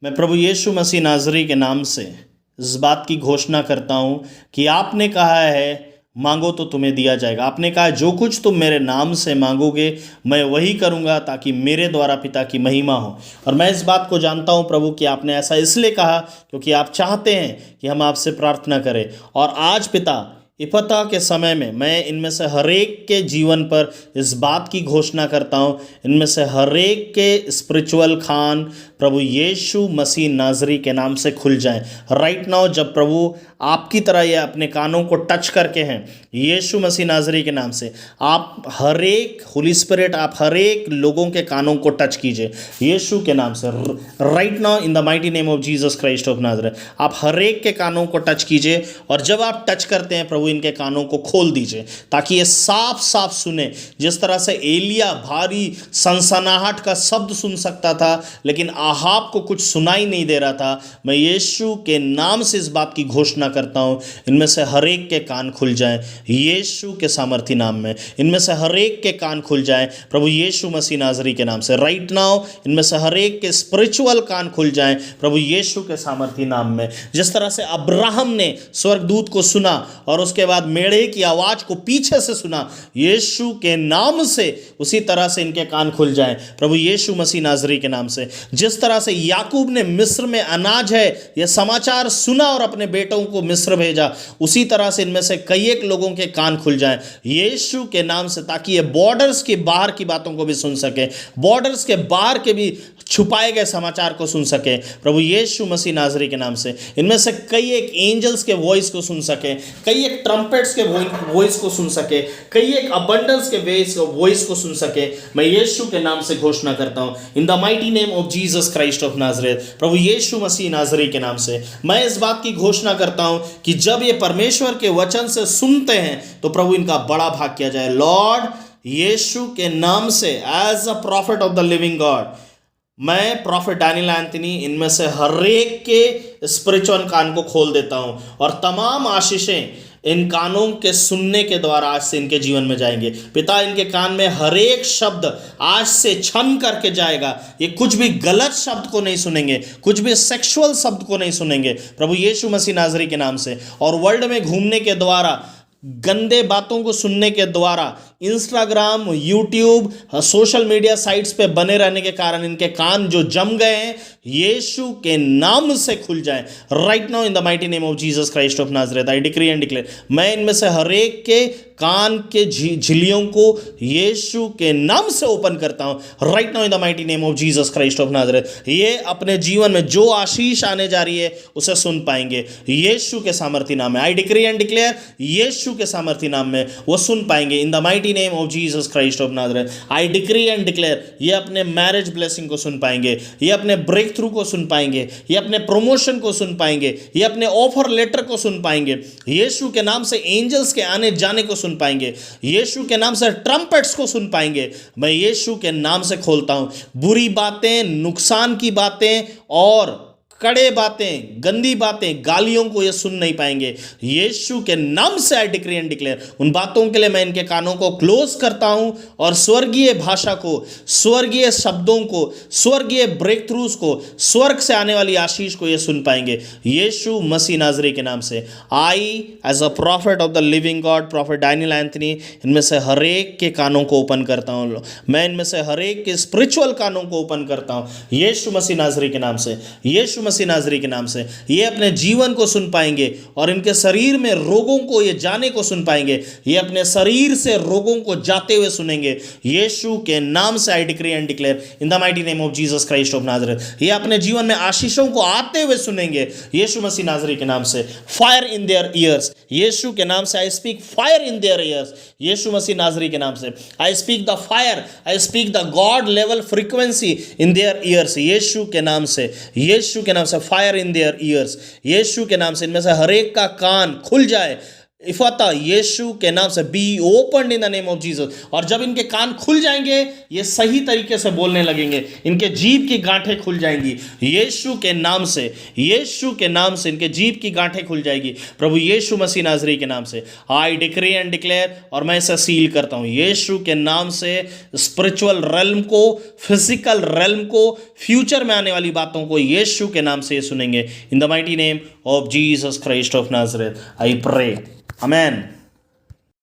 मैं प्रभु यीशु मसीह नाज़री के नाम से इस बात की घोषणा करता हूँ कि आपने कहा है मांगो तो तुम्हें दिया जाएगा। आपने कहा जो कुछ तुम मेरे नाम से मांगोगे मैं वही करूँगा ताकि मेरे द्वारा पिता की महिमा हो। और मैं इस बात को जानता हूँ प्रभु कि आपने ऐसा इसलिए कहा क्योंकि आप चाहते हैं कि हम आपसे प्रार्थना करें। और आज पिता इपता के समय में मैं इनमें से हर एक के जीवन पर इस बात की घोषणा करता हूँ, इनमें से हर एक के स्पिरिचुअल खान प्रभु यीशु मसीह नाज़री के नाम से खुल जाएं राइट नाउ। जब प्रभु आपकी तरह ये अपने कानों को टच करके हैं यीशु मसीह नाज़री के नाम से, आप हर एक होली स्पिरिट आप हर एक लोगों के कानों को टच कीजिए यीशु के नाम से right now in the mighty name of Jesus Christ of Nazareth. आप हर एक के कानों को टच कीजिए और जब आप टच करते हैं प्रभु इनके कानों को खोल दीजिए ताकि ये साफ साफ सुने। जिस तरह से एलिया भारी सनसनाहट का शब्द सुन सकता था लेकिन आहाब को कुछ सुनाई नहीं दे रहा था, मैं यीशु के नाम से इस बात की घोषणा करता हूं इनमें से हर एक के कान खुल जाएं यीशु के सामर्थी नाम में। इनमें से हर एक के कान खुल जाएं प्रभु यीशु मसीह नाज़री के नाम से राइट नाउ। इनमें से हर एक के स्पिरिचुअल कान खुल जाएं प्रभु यीशु के सामर्थी नाम में। जिस तरह से अब्राहम ने स्वर्गदूत को सुना और उसके बाद मेढ़े की आवाज को पीछे से सुना यीशु के नाम से, उसी तरह से इनके कान खुल जाएं प्रभु यीशु मसीह नाज़री के नाम से। जिस तरह से याकूब ने मिस्र में अनाज है यह समाचार सुना और अपने बेटों को मिस्र भेजा, उसी तरह से इनमें से कई एक लोगों के कान खुल जाएं यीशु के नाम से ताकि ये बॉर्डर्स के बाहर की बातों को भी सुन सके, बॉर्डर्स के बाहर के भी छुपाए गए समाचार को सुन सके प्रभु यीशु मसीह नाज़री के नाम से। इनमें से कई एक एंजल्स के वॉइस को सुन सके, कई एक ट्रम्पेट्स के वॉइस को सुन सके, कई एक अबंडेंस के वॉइस को सुन सके। मैं यीशु के नाम से घोषणा करता हूं in the mighty name of Jesus Christ of Nazareth. प्रभु यीशु मसीह नाज़री के नाम से मैं इस बात की घोषणा करता हूं कि जब ये परमेश्वर के वचन से सुनते हैं तो प्रभु इनका बड़ा भाग किया जाए लॉर्ड यीशु के नाम से। As a prophet of the living God मैं प्रॉफिट डैनियल एंथनी इनमें से हर एक के स्पिरिचुअल कान को खोल देता हूं और तमाम आशीषें इन कानों के सुनने के द्वारा आज से इनके जीवन में जाएंगे। पिता इनके कान में हर एक शब्द आज से छन करके जाएगा। ये कुछ भी गलत शब्द को नहीं सुनेंगे, कुछ भी सेक्सुअल शब्द को नहीं सुनेंगे प्रभु यीशु मसीह नाज़री के नाम से। और वर्ल्ड में घूमने के द्वारा, गंदे बातों को सुनने के द्वारा, Instagram, YouTube, social media sites पे बने रहने के कारण इनके कान जो जम गए हैं यीशु के नाम से खुल जाएं right now in the mighty name of Jesus Christ of Nazareth. I decree and declare मैं इनमें से हर एक के कान के झिल्लियों को यीशु के नाम से ओपन करता हूं right now in the mighty name of Jesus Christ of Nazareth. ये अपने जीवन में जो आशीष आने जा रही है उसे सुन पाएंगे यीशु के सामर्थी नाम में। आई डिक्री एंड डिक्लेयर यीशु के सामर्थी नाम में वो सुन पाएंगे इन the mighty name of Jesus Christ of Nazareth. I decree and declare ये अपने मैरिज ब्लेसिंग को सुन पाएंगे, ये अपने ब्रेक थ्रू को सुन पाएंगे, ये अपने प्रमोशन को सुन पाएंगे, ये अपने ऑफर लेटर को सुन पाएंगे यीशु के नाम से। एंजल्स के आने जाने को सुन पाएंगे यीशु के नाम से। ट्रम्पेट्स को सुन पाएंगे मैं यीशु के नाम से खोलता हूं। बुरी बातें, नुकसान की बातें और कड़े बातें, गंदी बातें, गालियों को ये सुन नहीं पाएंगे यीशु के नाम से। आई डिक्री एंड डिक्लेयर उन बातों के लिए मैं इनके कानों को क्लोज करता हूं और स्वर्गीय भाषा को, स्वर्गीय शब्दों को, स्वर्गीय ब्रेक थ्रूज को, स्वर्ग से आने वाली आशीष को ये सुन पाएंगे यीशु मसीह नाज़री के नाम से। I as a prophet of the living God prophet Daniel Anthony इनमें से हर एक के कानों को ओपन करता हूं। मैं इनमें से हर एक के स्पिरिचुअल कानों को ओपन करता हूं यीशु मसीह नाज़री के नाम से। यीशु मसीह नाज़री के नाम से ये अपने जीवन को सुन पाएंगे और इनके शरीर में रोगों को ये जाने को सुन पाएंगे। ये अपने शरीर से रोगों को जाते हुए सुनेंगे यीशु के नाम से। I decree and declare in the mighty name of Jesus Christ of Nazareth ये अपने जीवन में आशीषों को आते हुए सुनेंगे यीशु मसीह नाज़री के नाम से। फायर इन देयर ईयर्स यीशु के नाम से। I speak fire in their ears यीशु मसीह नाज़री के नाम से। I speak the fire, I speak the God level frequency in their ears यीशु के नाम से। यीशु के नाम से फायर इन देयर ईयर्स यीशु के नाम से। इनमें से हर एक का कान खुल जाए इफाता, यीशु के नाम से, be open in the name of Jesus. और जब इनके कान खुल जाएंगे, ये सही तरीके से बोलने लगेंगे, इनके जीभ की गांठें खुल जाएंगी यीशु के नाम से। यीशु के नाम से इनके जीभ की गांठें खुल जाएगी प्रभु यीशु मसीह नाजरी के नाम से। आई डिक्री एंड डिक्लेयर, और मैं इसे सील करता हूं यीशु के नाम से। स्पिरिचुअल रेल्म को, फिजिकल रेल्म को, फ्यूचर में आने वाली बातों को यीशु के नाम से सुनेंगे। In the mighty name of Jesus Christ of Nazareth I pray, amen.